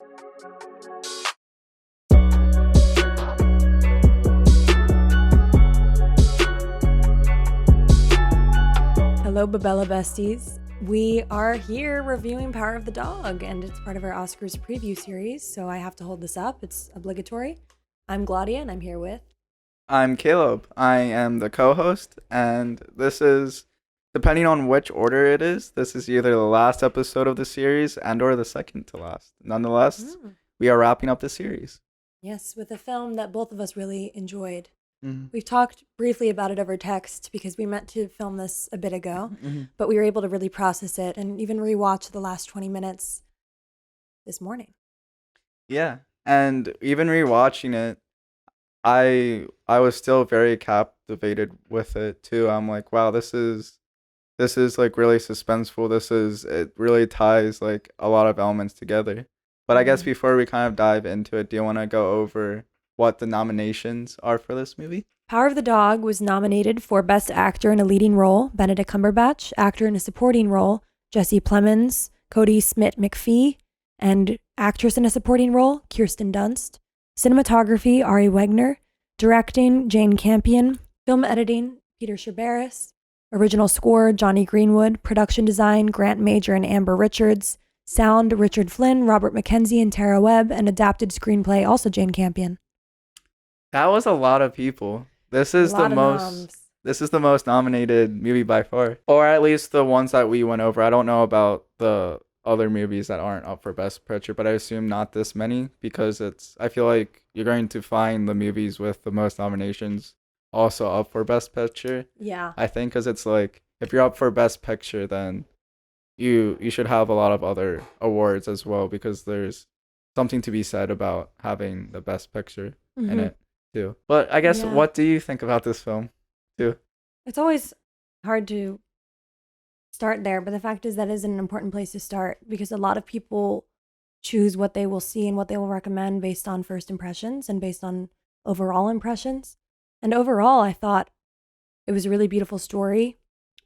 Hello, Babella besties. We are here reviewing Power of the Dog, and it's part of our Oscars preview series, so I have to hold this up. It's obligatory. I'm Gladia, and I'm here with... I'm Caleb. I am the co-host, and this is, depending on which order it is, this is either the last episode of the series and or the second to last. Nonetheless, we are wrapping up the series. Yes, with a film that both of us really enjoyed. Mm-hmm. We've talked briefly about it over text because we meant to film this a bit ago, Mm-hmm. but we were able to really process it and even rewatch the last 20 minutes this morning. Yeah, and even rewatching it, I was still very captivated with it too. I'm like, wow, this is like really suspenseful. It really ties like a lot of elements together. But I guess before we kind of dive into it, do you want to go over what the nominations are for this movie? Power of the Dog was nominated for Best Actor in a Leading Role, Benedict Cumberbatch, Actor in a Supporting Role, Jesse Plemons, Cody Smit-McPhee, and Actress in a Supporting Role, Kirsten Dunst. Cinematography, Ari Wegner. Directing, Jane Campion. Film editing, Peter Sciberras. Original score, Johnny Greenwood. Production design, Grant Major and Amber Richards. Sound, Richard Flynn, Robert McKenzie, and Tara Webb. And adapted screenplay, also Jane Campion. That was a lot of people. This is the most nominated movie by far. Or at least the ones that we went over. I don't know about the other movies that aren't up for Best Picture, but I assume not this many because I feel like you're going to find the movies with the most nominations also up for Best Picture. Yeah. I think because it's like, if you're up for Best Picture, then you should have a lot of other awards as well because there's something to be said about having the Best Picture in it too. But I guess, what do you think about this film too? It's always hard to start there, but the fact is that is an important place to start because a lot of people choose what they will see and what they will recommend based on first impressions and based on overall impressions. And overall, I thought it was a really beautiful story.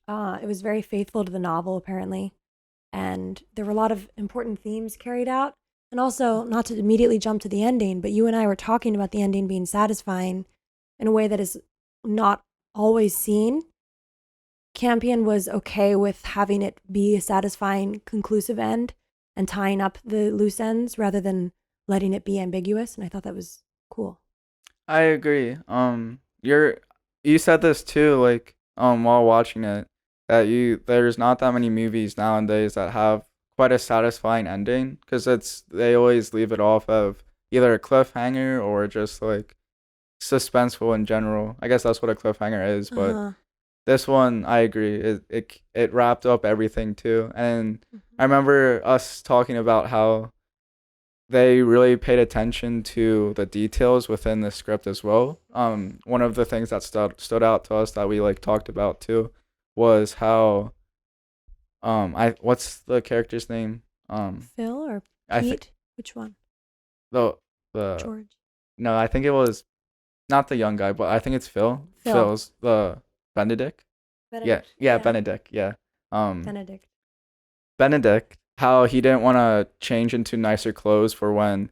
It was very faithful to the novel, apparently. And there were a lot of important themes carried out. And also, not to immediately jump to the ending, but you and I were talking about the ending being satisfying in a way that is not always seen. Campion was okay with having it be a satisfying, conclusive end and tying up the loose ends rather than letting it be ambiguous. And I thought that was cool. I agree. You said this too, like, while watching it, that there's not that many movies nowadays that have quite a satisfying ending because they always leave it off of either a cliffhanger or just like suspenseful in general. I guess that's what a cliffhanger is, but this one, I agree. It wrapped up everything too. And I remember us talking about how they really paid attention to the details within the script as well. One of the things that stood out to us that we like talked about too was how what's the character's name? Phil or Pete? Which one? The George. No, I think it was not the young guy, but I think it's Phil. Phil's the Benedict. Yeah, Benedict. Yeah. Benedict. How he didn't want to change into nicer clothes for when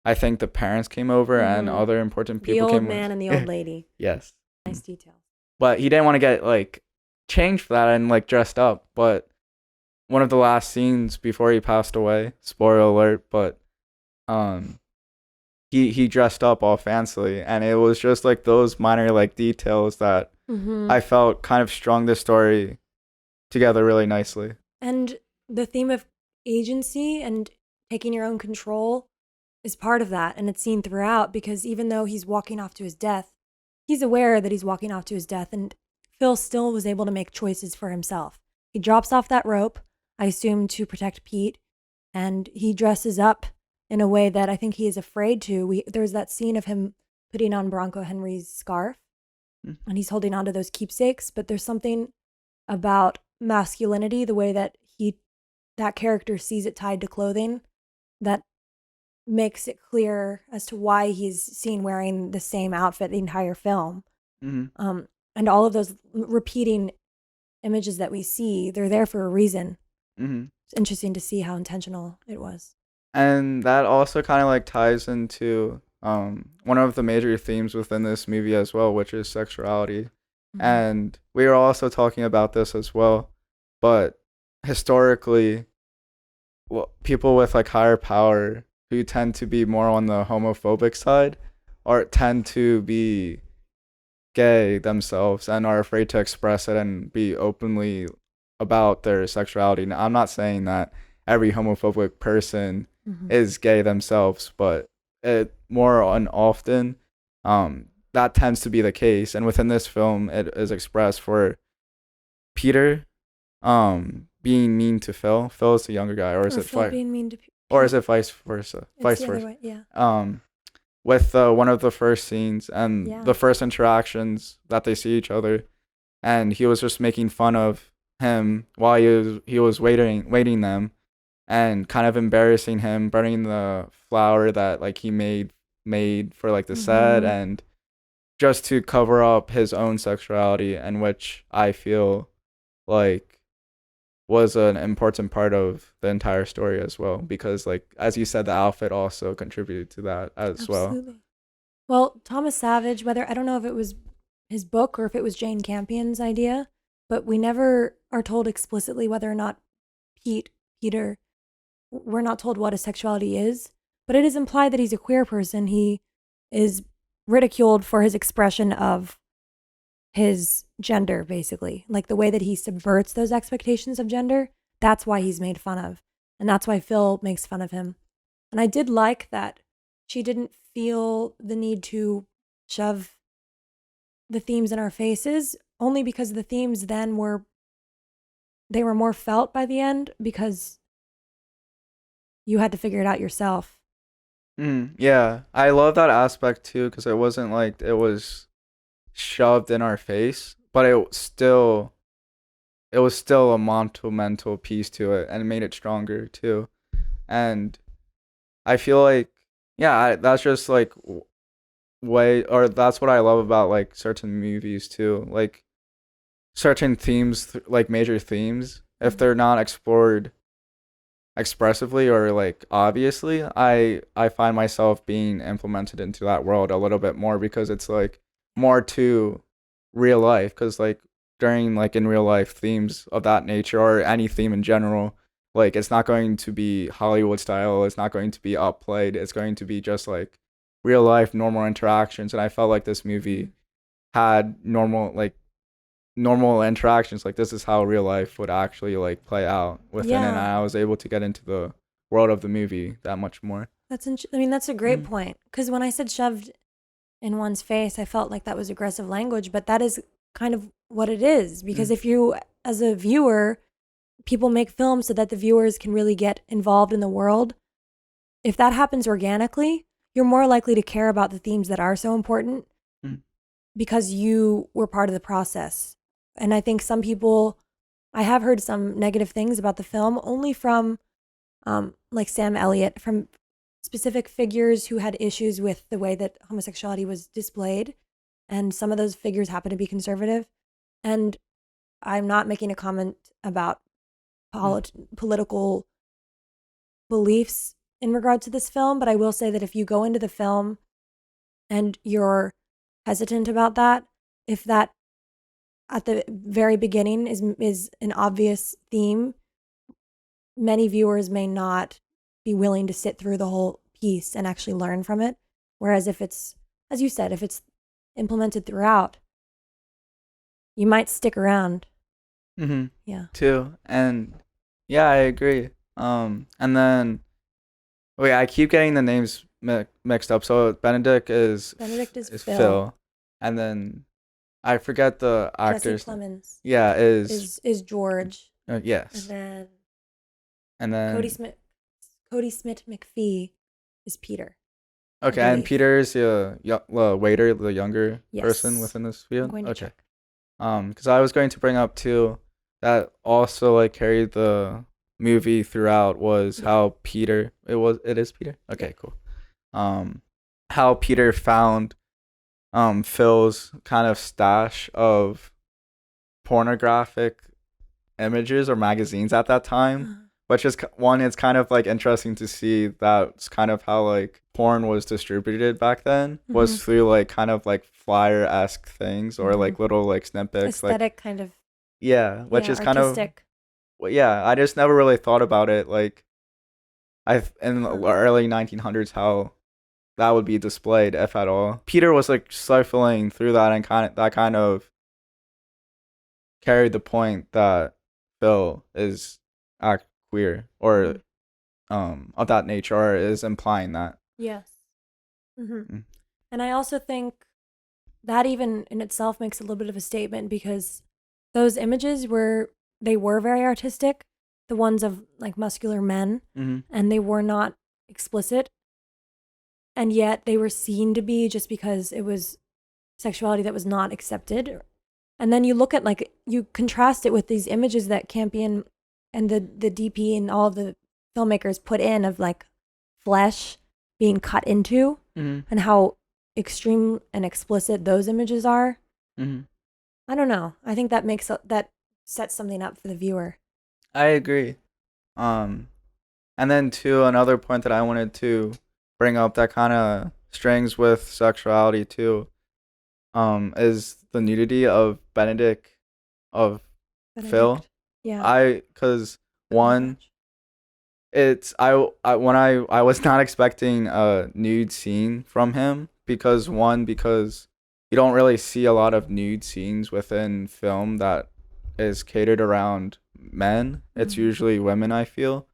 I think the parents came over and other important people came over. The old man and the old lady. Yes. Nice details. But he didn't want to get like changed for that and like dressed up. But one of the last scenes before he passed away, spoiler alert, but he dressed up all fancily, and it was just like those minor like details that I felt kind of strung the story together really nicely. And the theme of agency and taking your own control is part of that, and it's seen throughout because even though he's walking off to his death, he's aware that he's walking off to his death, and Phil still was able to make choices for himself. He drops off that rope, I assume to protect Pete, and he dresses up in a way that I think he is afraid to. There's that scene of him putting on Bronco Henry's scarf, and he's holding on to those keepsakes, but there's something about masculinity, the way that that character sees it tied to clothing, that makes it clear as to why he's seen wearing the same outfit the entire film. And all of those repeating images that we see, they're there for a reason. It's interesting to see how intentional it was. And that also kind of like ties into one of the major themes within this movie as well, which is sexuality. Mhm. And we were also talking about this as well, but historically, well, people with like higher power who tend to be more on the homophobic side or tend to be gay themselves and are afraid to express it and be openly about their sexuality. Now, I'm not saying that every homophobic person Mhm. is gay themselves, but it more and often that tends to be the case. And within this film, it is expressed for Peter being mean to Phil. Phil is the younger guy, or is Or it Phil being mean to or is Peter. it vice versa? It's Vice the other versa. way. Yeah. Um, with one of the first scenes and Yeah. the first interactions that they see each other, and he was just making fun of him while he was waiting them, and kind of embarrassing him, burning the flower that like he made for like the set, Mhm. and just to cover up his own sexuality, and which I feel like was an important part of the entire story as well, because like as you said, the outfit also contributed to that as well. Absolutely. Well, Thomas Savage, whether I don't know if it was his book or if it was Jane Campion's idea, but we never are told explicitly whether or not Peter, we're not told what his sexuality is, but it is implied that he's a queer person. He is ridiculed for his expression of his gender, basically. Like the way that he subverts those expectations of gender, that's why he's made fun of. And that's why Phil makes fun of him. And I did like that she didn't feel the need to shove the themes in our faces, only because the themes then they were more felt by the end because you had to figure it out yourself. Yeah, I love that aspect too, because it wasn't like it was shoved in our face, but it was still a monumental piece to it, and it made it stronger too. And I feel like, yeah, that's just like way, or that's what I love about like certain movies too, like certain themes, like major themes, if Mhm. they're not explored expressively or like obviously, I find myself being implemented into that world a little bit more, because it's like more to real life, because like during like in real life themes of that nature, or any theme in general, like it's not going to be Hollywood style, it's not going to be upplayed, it's going to be just like real life normal interactions. And I felt like this movie Mhm. had normal interactions, like this is how real life would actually like play out within it, and Yeah, I was able to get into the world of the movie that much more. I mean, that's a great Mm. point. Because when I said shoved in one's face, I felt like that was aggressive language, but that is kind of what it is. Because Mm. if you, as a viewer, people make films so that the viewers can really get involved in the world. If that happens organically, you're more likely to care about the themes that are so important Mm. because you were part of the process. And I think some people, I have heard some negative things about the film only from like Sam Elliott, from specific figures who had issues with the way that homosexuality was displayed. And some of those figures happen to be conservative. And I'm not making a comment about Mm. political beliefs in regard to this film, but I will say that if you go into the film and you're hesitant about that, if that at the very beginning is an obvious theme, many viewers may not be willing to sit through the whole piece and actually learn from it. Whereas if it's, as you said, if it's implemented throughout, you might stick around. Mm-hmm. Yeah. Too. And yeah, I agree. And then wait, I keep getting the names mixed up. So Benedict Benedict is is Phil. Phil, and then I forget the Jesse actor's name. Plemons Yeah, is is George. And yes. then And Cody then Smith Cody Smit-mcphee is Peter, I okay, and believe. Peter's the waiter, the younger person Yes. within this I'm field. going to Okay. check. Because I was going to bring up too, that also like carried the movie throughout, was Yeah. how it is Peter. Yeah. Okay, cool. Um, how Peter found Phil's kind of stash of pornographic images or magazines at that time, which is one, it's kind of like interesting to see that's kind of how like porn was distributed back then, was through like kind of like flyer-esque things or like little like snippets, like aesthetic kind of, which is kind of artistic. I just never really thought about it like I in the early 1900s how that would be displayed, if at all. Peter was like stifling through that and kind of carried the point that Phil is act queer or of that nature, or is implying that. Yes. And I also think that even in itself makes a little bit of a statement, because those images were very artistic, the ones of like muscular men, and they were not explicit, and yet they were seen to be, just because it was sexuality that was not accepted. And then you look at, like, you contrast it with these images that Campion and the DP and all of the filmmakers put in of like flesh being cut into, and how extreme and explicit those images are. I don't know. I think that sets something up for the viewer. I agree. And then too, another point that I wanted to bring up that kind of strings with sexuality too, is the nudity of Benedict Phil. Yeah. Because one, it's I when I was not expecting a nude scene from him, because you don't really see a lot of nude scenes within film that is catered around men. It's usually women, I feel.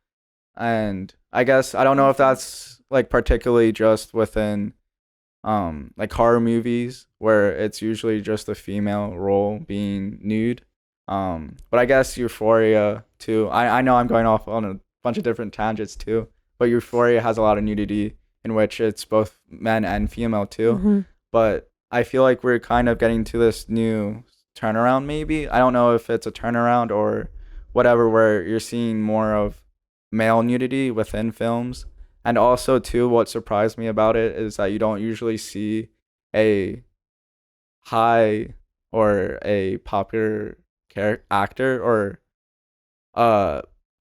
And I guess I don't know if that's like particularly just within like horror movies where it's usually just the female role being nude. But I guess Euphoria too. I know I'm going off on a bunch of different tangents too, but Euphoria has a lot of nudity in which it's both men and female too. But I feel like we're kind of getting to this new turnaround, maybe. I don't know if it's a turnaround or whatever, where you're seeing more of male nudity within films. And also too, what surprised me about it is that you don't usually see a high or a popular actor or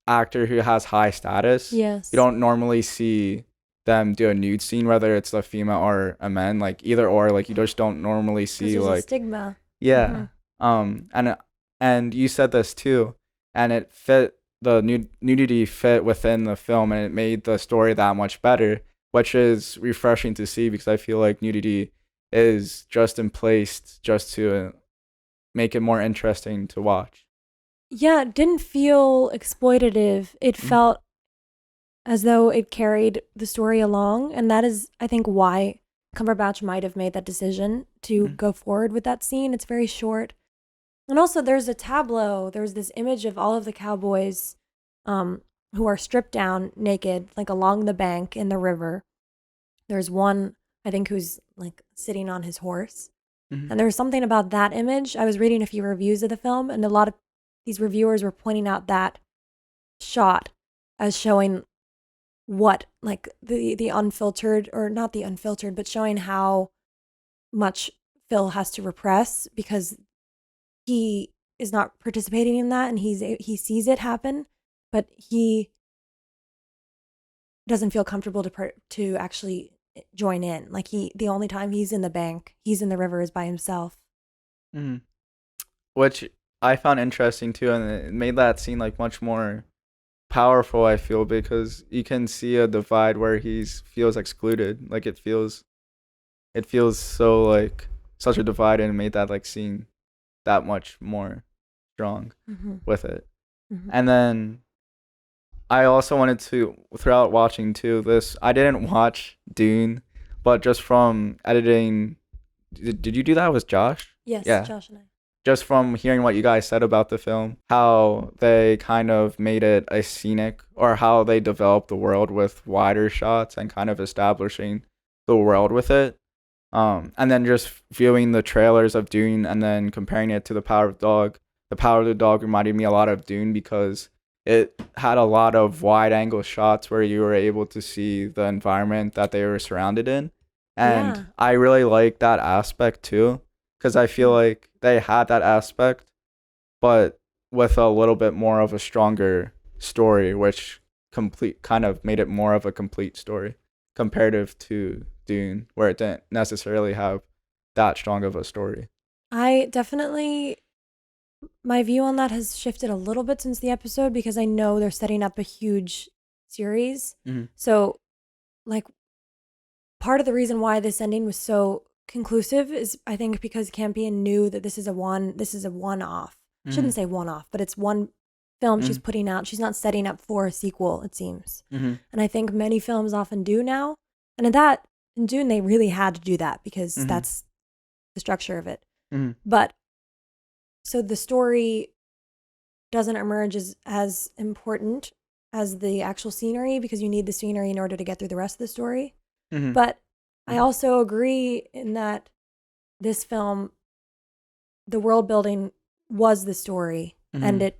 actor who has high status. Yes. You don't normally see them do a nude scene, whether it's a female or a man, like either or. Like you just don't normally see there's like a stigma. Yeah. And you said this too, and it fit, the nudity fit within the film, and it made the story that much better, which is refreshing to see, because I feel like nudity is just in place just to make it more interesting to watch. Yeah, it didn't feel exploitative. It felt as though it carried the story along, and that is, I think, why Cumberbatch might have made that decision to go forward with that scene. It's very short. And also there's a tableau. There's this image of all of the cowboys who are stripped down naked, like along the bank in the river. There's one, I think, who's like sitting on his horse. And there was something about that image. I was reading a few reviews of the film, and a lot of these reviewers were pointing out that shot as showing what, like, the unfiltered, or not the unfiltered, but showing how much Phil has to repress, because he is not participating in that, and he sees it happen, but he doesn't feel comfortable to actually join in. Like, the only time he's in the bank, he's in the river, is by himself. Which I found interesting too, and it made that scene like much more powerful, I feel, because you can see a divide where he feels excluded. Like it feels so like such a divide, and it made that like scene that much more strong with it. And then I also wanted to, throughout watching too, I didn't watch Dune, but just from editing, did you do that with Josh? Yes, Yeah. Josh and I. Just from hearing what you guys said about the film, how they kind of made it a scenic, or how they developed the world with wider shots and kind of establishing the world with it. And then just viewing the trailers of Dune and then comparing it to The Power of the Dog. The Power of the Dog reminded me a lot of Dune because it had a lot of wide angle shots where you were able to see the environment that they were surrounded in. And I really like that aspect too, because I feel like they had that aspect, but with a little bit more of a stronger story, which kind of made it more of a complete story comparative to Dune, where it didn't necessarily have that strong of a story. I definitely, my view on that has shifted a little bit since the episode because I know they're setting up a huge series. Mm-hmm. So, like, part of the reason why this ending was so conclusive is I think because Campion knew that this is a one-off. Mm-hmm. Shouldn't say one-off, but it's one film Mm-hmm. she's putting out. She's not setting up for a sequel, it seems. Mm-hmm. And I think many films often do now. And in Dune, they really had to do that because Mm-hmm. that's the structure of it. Mm-hmm. But so the story doesn't emerge as important as the actual scenery because you need the scenery in order to get through the rest of the story. Mm-hmm. But I also agree in that this film, the world building was the story, Mm-hmm. and it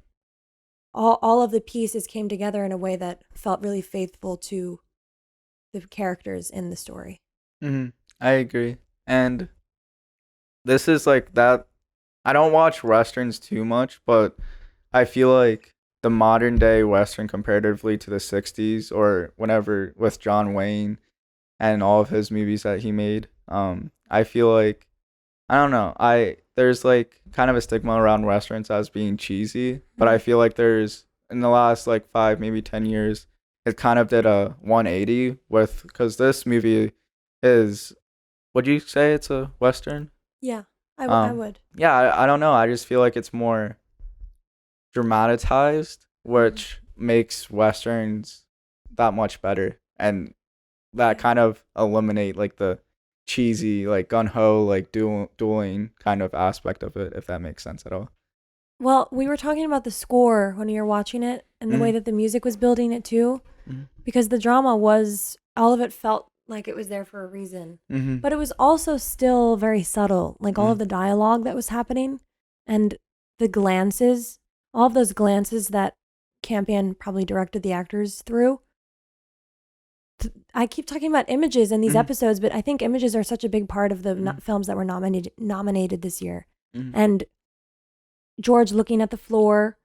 all of the pieces came together in a way that felt really faithful to the characters in the story. Mm-hmm. I agree. And this is like that. I don't watch Westerns too much, but I feel like the modern day Western comparatively to the 60s or whenever with John Wayne and all of his movies that he made, I feel like, I don't know, there's like kind of a stigma around Westerns as being cheesy, but I feel like there's, in the last like 5, maybe 10 years, it kind of did a 180 because this movie is, would you say it's a Western? Yeah, I would. Yeah, I don't know. I just feel like it's more dramatized, which makes Westerns that much better. And that kind of eliminate like the cheesy, like gun-ho, like dueling kind of aspect of it, if that makes sense at all. Well, we were talking about the score when you were watching it and the way that the music was building it too, because the drama was, all of it felt like it was there for a reason. Mm-hmm. But it was also still very subtle, like all of the dialogue that was happening and the glances, all of those glances that Campion probably directed the actors through. I keep talking about images in these episodes, but I think images are such a big part of the films that were nominated this year. And George looking at the floor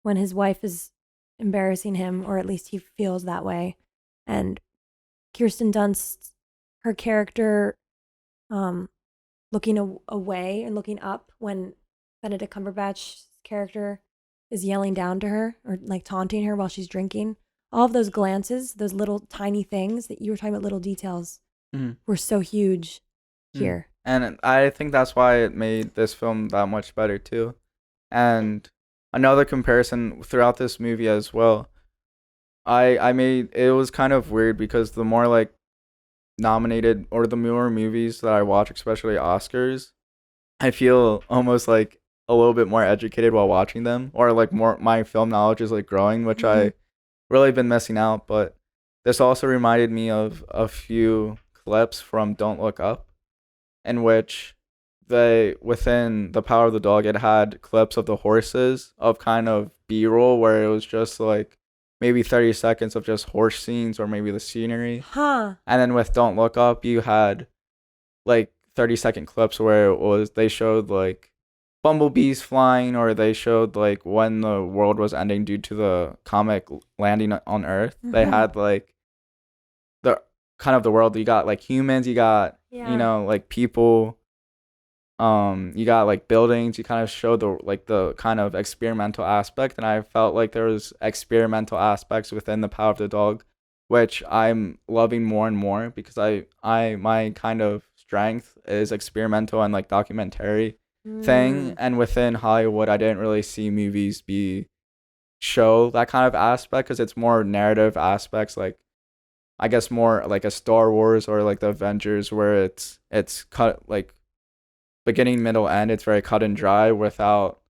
when his wife is embarrassing him, or at least he feels that way. And Kirsten Dunst, her character, looking away and looking up when Benedict Cumberbatch's character is yelling down to her or like taunting her while she's drinking. All of those glances, those little tiny things that you were talking about, little details, were so huge here. And I think that's why it made this film that much better too. And another comparison throughout this movie as well, I made, it was kind of weird because the more like nominated or the more movies that I watch, especially Oscars, I feel almost like a little bit more educated while watching them, or like more, my film knowledge is like growing, which I really been missing out. But this also reminded me of a few clips from Don't Look Up, in which they, within The Power of the Dog, it had clips of the horses of kind of B-roll where it was just like maybe 30 seconds of just horse scenes or maybe the scenery. And then with Don't Look Up, you had like 30-second clips where it was, they showed like bumblebees flying, or they showed like when the world was ending due to the comet landing on Earth. They had like the kind of the world, you got like humans, you got you know, like people, you got like buildings, you kind of showed the kind of experimental aspect, and I felt like there was experimental aspects within The Power of the Dog, which I'm loving more and more, because I my kind of strength is experimental and like documentary thing, and within Hollywood I didn't really see movies show that kind of aspect, because it's more narrative aspects, like I guess more like a Star Wars or like the Avengers, where it's cut like beginning, middle, end. It's very cut and dry without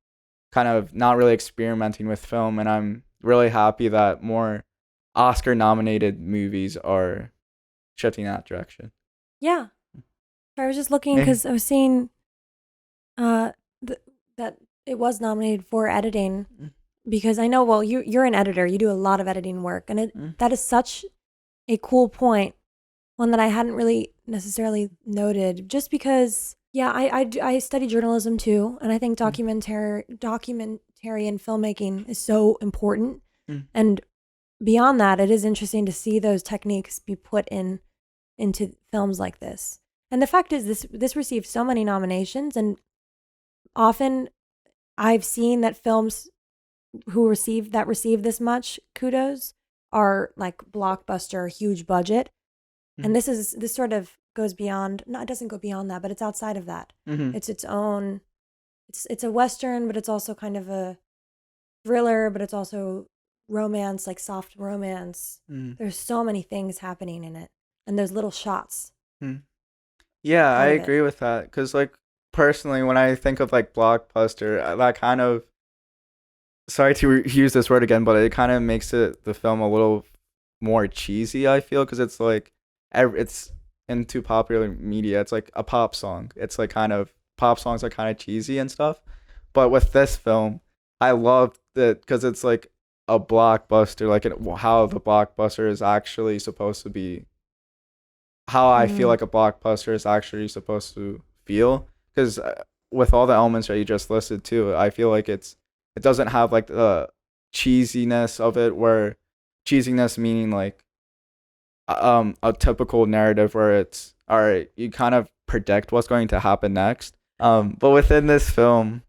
kind of not really experimenting with film, and I'm really happy that more Oscar nominated movies are shifting that direction. Yeah. I was just looking because I was seeing that it was nominated for editing, because I know, well, you're an editor, you do a lot of editing work, and that is such a cool point, one that I hadn't really necessarily noted, just because I study journalism too, and I think documentary and filmmaking is so important, Mm. And beyond that, it is interesting to see those techniques be put into films like this. And the fact is, this received so many nominations, and often I've seen that films who receive this much kudos are like blockbuster, huge budget. And this sort of goes beyond. No, it doesn't go beyond that, but it's outside of that. Mm-hmm. It's its own. It's a Western, but it's also kind of a thriller, but it's also romance, like soft romance. There's so many things happening in it, and there's little shots. Yeah, I Part of it. agree with that. Because, like, personally, when I think of, like, blockbuster, that kind of, sorry to use this word again, but it kind of makes the film a little more cheesy, I feel, because it's, like, it's into popular media. It's, like, a pop song. It's, like, kind of, pop songs are kind of cheesy and stuff. But with this film, I loved it because it's, like, a blockbuster, like, how the blockbuster is actually supposed to be, how I feel like a blockbuster is actually supposed to feel. Because with all the elements that you just listed too, I feel like it doesn't have like the cheesiness of it, where cheesiness meaning like a typical narrative where it's all right, you kind of predict what's going to happen next. But within this film,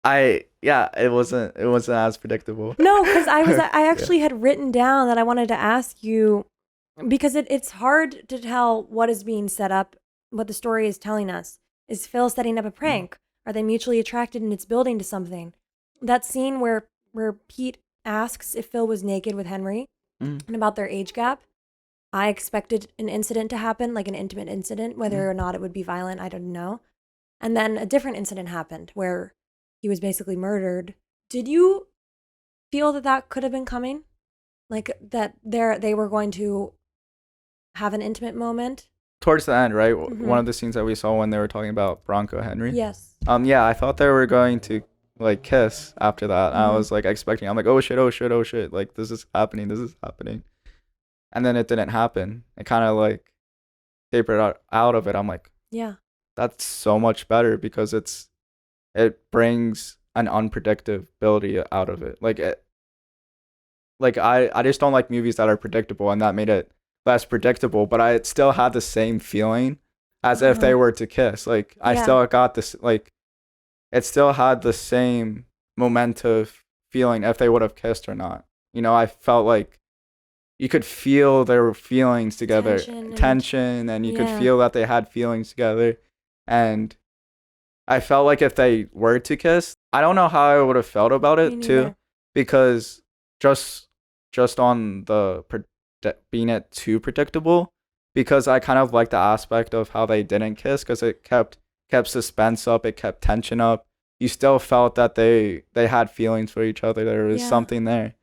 it wasn't as predictable. No, because I actually had written down that I wanted to ask you, because it's hard to tell what is being set up, what the story is telling us. Is Phil setting up a prank? Are they mutually attracted and it's building to something? That scene where Pete asks if Phil was naked with Henry and about their age gap, I expected an incident to happen, like an intimate incident, whether or not it would be violent, I don't know. And then a different incident happened where he was basically murdered. Did you feel that could have been coming? Like that they were going to have an intimate moment? Towards the end, right? One of the scenes that we saw when they were talking about Bronco Henry. Yes. Yeah, I thought they were going to like kiss after that. I was like expecting. I'm like, oh shit, like this is happening. And then it didn't happen. It kind of like tapered out of it. I'm like, yeah, that's so much better because it brings an unpredictability out of it. I just don't like movies that are predictable, and that made it less predictable, but I still had the same feeling as if they were to kiss. Like I still got this, like it still had the same momentum feeling if they would have kissed or not. You know, I felt like you could feel their feelings together, tension, and you could feel that they had feelings together. And I felt like if they were to kiss, I don't know how I would have felt about it too, because just on the being it too predictable, because I kind of like the aspect of how they didn't kiss, because it kept suspense up, it kept tension up. You still felt that they had feelings for each other. There was something there,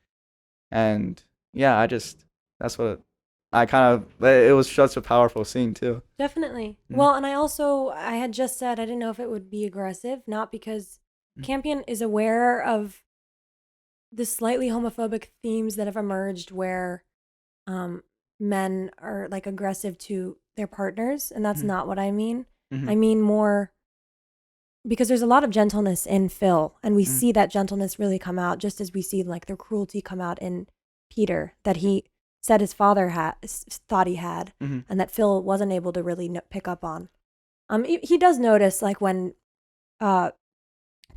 and that's what it was such a powerful scene too. Definitely. Well, and I had just said I didn't know if it would be aggressive, not because Campion is aware of the slightly homophobic themes that have emerged where men are like aggressive to their partners, and that's not what I mean. I mean more because there's a lot of gentleness in Phil, and we see that gentleness really come out, just as we see like the cruelty come out in Peter that he said his father thought he had, and that Phil wasn't able to really pick up on. He does notice like when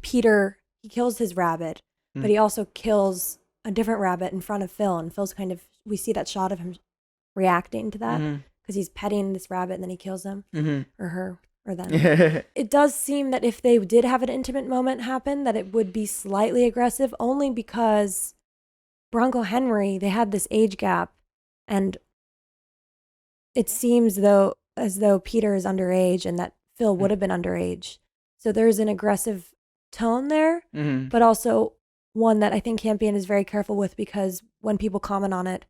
Peter, he kills his rabbit, but he also kills a different rabbit in front of Phil, and Phil's kind of, we see that shot of him reacting to that because he's petting this rabbit and then he kills him or her or them. It does seem that if they did have an intimate moment happen, that it would be slightly aggressive, only because Bronco Henry, they had this age gap, and it seems as though Peter is underage and that Phil would have been underage. So there's an aggressive tone there, but also one that I think Campion is very careful with, because when people comment on it,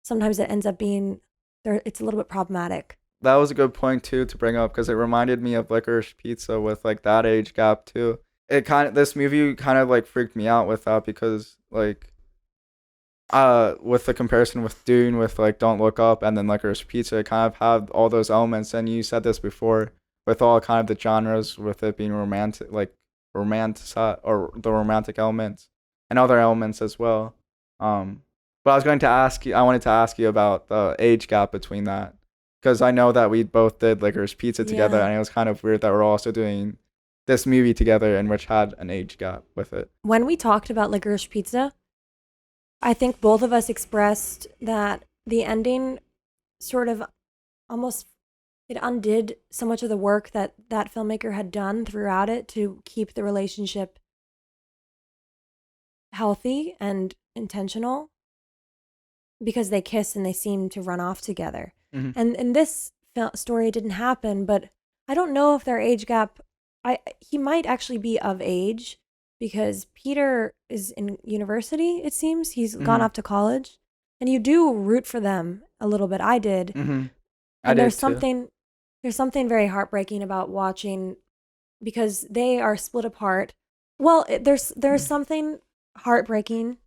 sometimes it ends up being it's a little bit problematic. That was a good point too to bring up, because it reminded me of Licorice Pizza with like that age gap too. This movie kind of like freaked me out with that, because like with the comparison with Dune, with like Don't Look Up and then Licorice Pizza, it kind of had all those elements, and you said this before, with all kind of the genres, with it being romantic, like romantic or the romantic elements, and other elements as well. But I wanted to ask you about the age gap between that, because I know that we both did Licorice Pizza together, Yeah. and it was kind of weird that we're also doing this movie together, and which had an age gap with it. When we talked about Licorice Pizza, I think both of us expressed that the ending sort of almost it undid so much of the work that that filmmaker had done throughout it to keep the relationship healthy and intentional, because they kiss and they seem to run off together. Mm-hmm. And in this story, it didn't happen, but I don't know if their age gap. He might actually be of age, because Peter is in university. It seems he's gone off to college, and you do root for them a little bit. I did, I and did there's too. something very heartbreaking about watching, because they are split apart. Well, there's something heartbreaking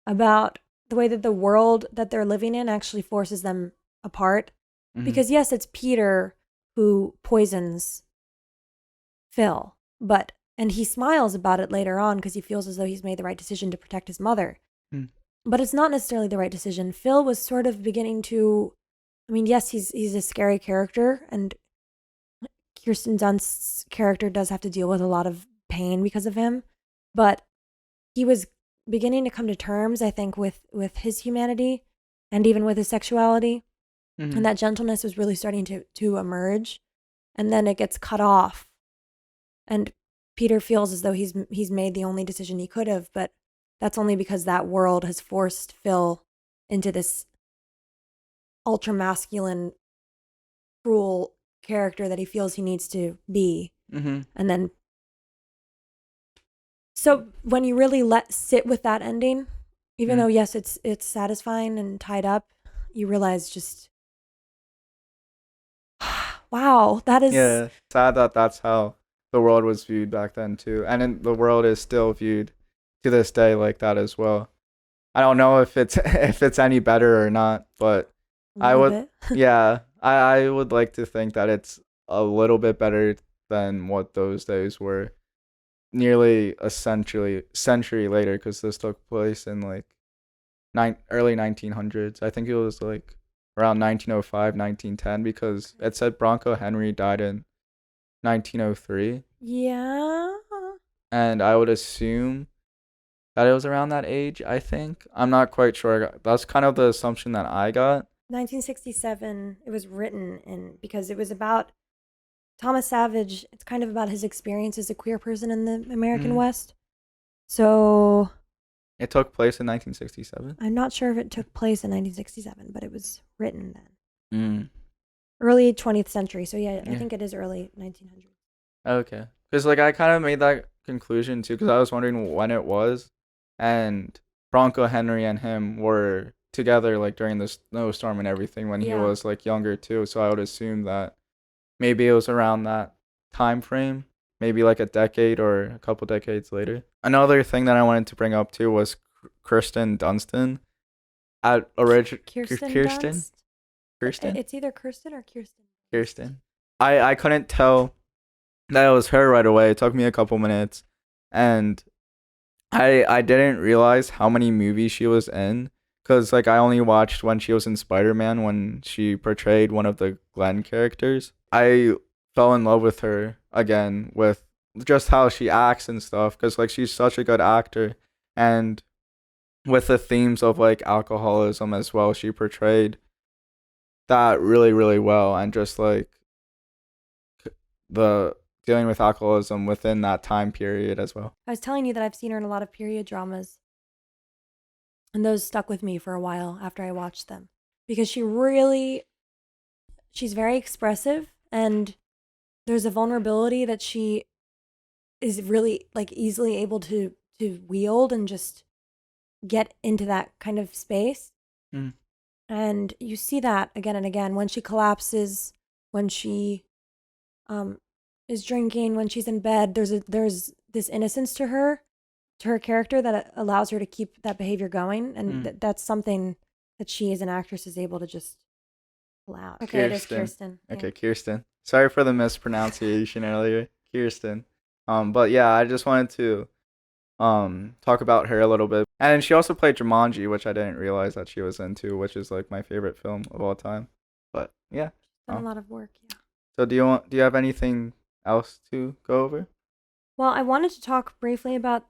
about the way that the world that they're living in actually forces them apart. Because yes, it's Peter who poisons Phil, and he smiles about it later on because he feels as though he's made the right decision to protect his mother. But it's not necessarily the right decision. Phil was sort of beginning to, I mean, yes, he's a scary character, and Kirsten Dunst's character does have to deal with a lot of pain because of him, but he was beginning to come to terms, I think, with his humanity and even with his sexuality. And that gentleness was really starting to emerge. And then it gets cut off. And Peter feels as though he's made the only decision he could have, but that's only because that world has forced Phil into this ultra masculine, cruel character that he feels he needs to be. And then, so when you really sit with that ending, even though yes, it's satisfying and tied up, you realize just, wow, that is sad that that's how the world was viewed back then too, and the world is still viewed to this day like that as well. I don't know if it's if it's any better or not, but I would I would like to think that it's a little bit better than what those days were. Nearly a century later, because this took place in like early 1900s. I think it was like around 1905, 1910, because it said Bronco Henry died in 1903. Yeah. And I would assume that it was around that age, I think. I'm not quite sure. That's kind of the assumption that I got. 1967, it was written in, because it was about Thomas Savage. It's kind of about his experience as a queer person in the American West. So it took place in 1967. I'm not sure if it took place in 1967, but it was written then. Early 20th century. So yeah, I think it is early 1900s. Okay. Because like I kind of made that conclusion too, because I was wondering when it was. And Bronco Henry and him were together like during the snowstorm and everything when he was like younger too. So I would assume that maybe it was around that time frame, maybe like a decade or a couple decades later. Another thing that I wanted to bring up too was Kirsten Dunstan. Kirsten. It's either Kirsten or Kirsten. Kirsten. I couldn't tell that it was her right away. It took me a couple minutes, and I didn't realize how many movies she was in, because like I only watched when she was in Spider-Man, when she portrayed one of the Glenn characters. I fell in love with her again with just how she acts and stuff, because like she's such a good actor, and with the themes of like alcoholism as well, she portrayed that really, really well, and just like the dealing with alcoholism within that time period as well. I was telling you that I've seen her in a lot of period dramas, and those stuck with me for a while after I watched them, because she's very expressive, and there's a vulnerability that she is really like easily able to wield and just get into that kind of space. And you see that again and again when she collapses, when she is drinking, when she's in bed. There's this innocence to her character that allows her to keep that behavior going, and that's something that she as an actress is able to just pull out. Okay, it is Kirsten. Okay, Kirsten. Sorry for the mispronunciation earlier, Kirsten. But yeah, I just wanted to talk about her a little bit. And she also played Jumanji, which I didn't realize that she was into, which is like my favorite film of all time. But yeah. Done a lot of work, yeah. So do you have anything else to go over? Well, I wanted to talk briefly about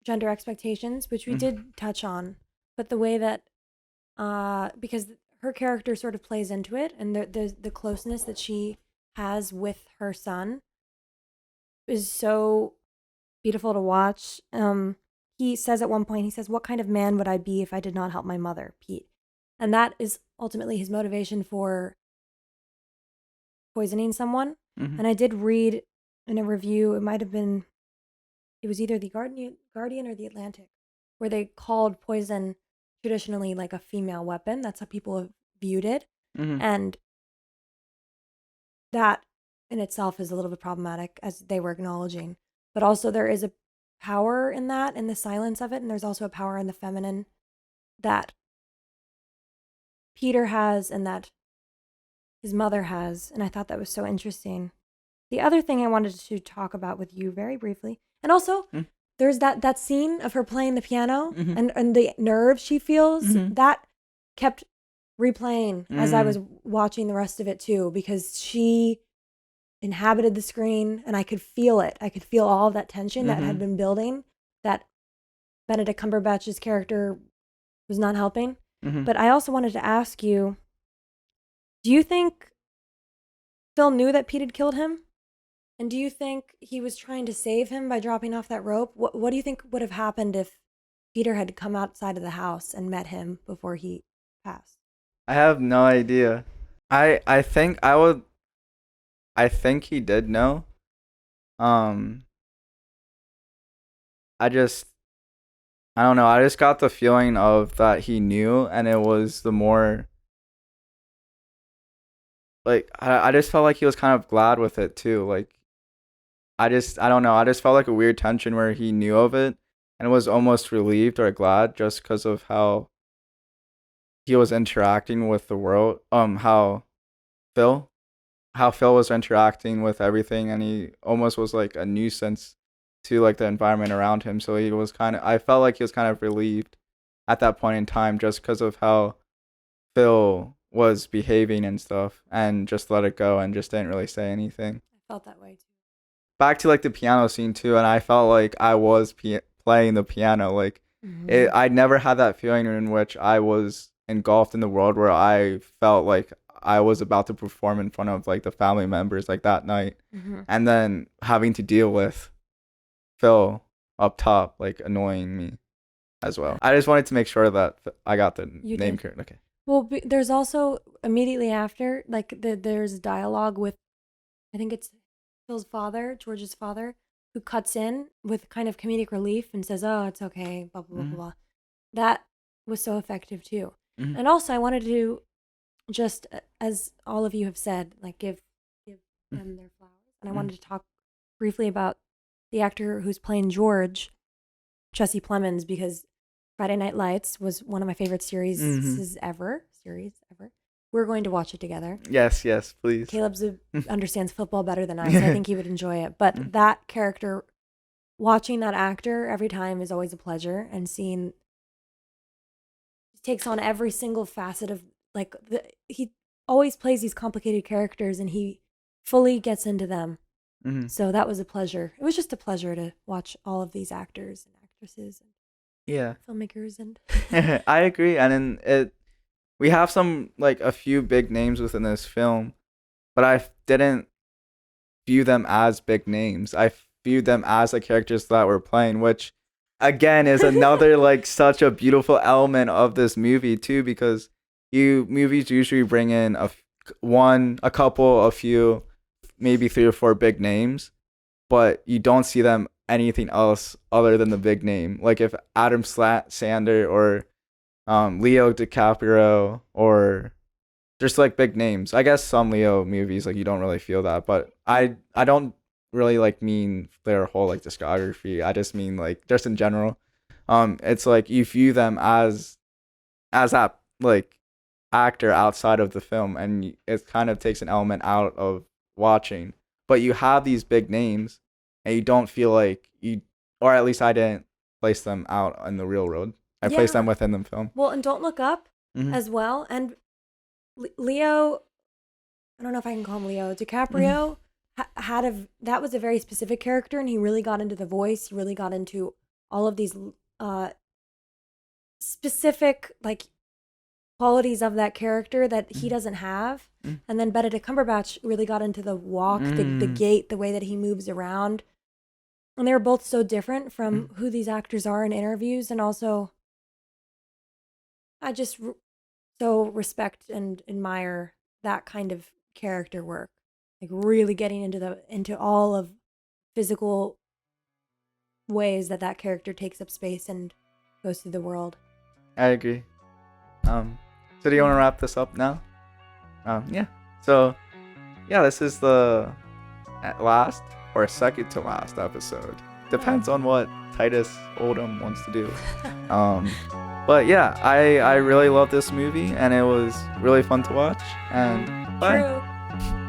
gender expectations, which we did touch on, but the way that because her character sort of plays into it, and the closeness that she has with her son is so beautiful to watch. He says at one point, he says, "What kind of man would I be if I did not help my mother, Pete?" And that is ultimately his motivation for poisoning someone. And I did read in a review, it was either the Guardian or the Atlantic, where they called poison traditionally like a female weapon. That's how people have viewed it. And that in itself is a little bit problematic, as they were acknowledging. But also there is a power in that, in the silence of it, and there's also a power in the feminine that Peter has and that his mother has, and I thought that was so interesting. The other thing I wanted to talk about with you very briefly, and also there's that scene of her playing the piano and the nerves she feels, that kept replaying as I was watching the rest of it too, because she inhabited the screen and I could feel it. I could feel all of that tension that had been building, that Benedict Cumberbatch's character was not helping. But I also wanted to ask you, do you think Phil knew that Pete had killed him? And do you think he was trying to save him by dropping off that rope? What do you think would have happened if Peter had come outside of the house and met him before he passed? I have no idea. I think he did know. I don't know. I just got the feeling of that he knew, and it was the more like I just felt like he was kind of glad with it too. Like I don't know. I just felt like a weird tension where he knew of it and was almost relieved or glad just because of how he was interacting with the world. Phil, how Phil was interacting with everything, and he almost was like a nuisance to like the environment around him. So I felt like he was kind of relieved at that point in time just because of how Phil was behaving and stuff, and just let it go and just didn't really say anything. I felt that way too. Back to like the piano scene too, and I felt like I was playing the piano. Like I never had that feeling in which I was engulfed in the world where I felt like I was about to perform in front of like the family members like that night, and then having to deal with Phil up top like annoying me as well. I just wanted to make sure that I got the name correct. Okay. Well, there's also immediately after, like there's dialogue with, I think it's Phil's father, George's father, who cuts in with kind of comedic relief and says, "Oh, it's okay," blah blah blah blah. That was so effective too. And also, I wanted to just, as all of you have said, like give them their flowers. And I wanted to talk briefly about the actor who's playing George, Jesse Plemons, because Friday Night Lights was one of my favorite series ever. We're going to watch it together. Yes, please. Caleb understands football better than I, so I think he would enjoy it. But that character, watching that actor every time is always a pleasure, and seeing he takes on every single facet of he always plays these complicated characters, and he fully gets into them. So that was a pleasure. It was just a pleasure to watch all of these actors and actresses and filmmakers and I agree. And then we have some like a few big names within this film, but I didn't view them as big names. I viewed them as the characters that were playing, which again is another like such a beautiful element of this movie too, because movies usually bring in a few, maybe 3 or 4 big names, but you don't see them anything else other than the big name. Like if Adam Sandler or Leo DiCaprio, or just like big names. I guess some Leo movies like you don't really feel that, but I don't really like mean their whole like discography. I just mean like just in general. It's like you view them as that like actor outside of the film, and it kind of takes an element out of watching. But you have these big names, and you don't feel like you or at least I didn't place them out in the real world. I placed them within the film. Well, and Don't Look Up Mhm. as well. And Leo, I don't know if I can call him Leo, DiCaprio that was a very specific character, and he really got into the voice. He really got into all of these specific like qualities of that character that he doesn't have. And then Benedict Cumberbatch really got into the walk, the gait, the way that he moves around. And they were both so different from who these actors are in interviews. And also, I just so respect and admire that kind of character work. Like really getting into all of physical ways that character takes up space and goes through the world. I agree. So do you want to wrap this up now? Yeah. So, yeah, this is the last or second to last episode. Depends on what Titus Oldham wants to do. But yeah, I really love this movie, and it was really fun to watch. And bye. True.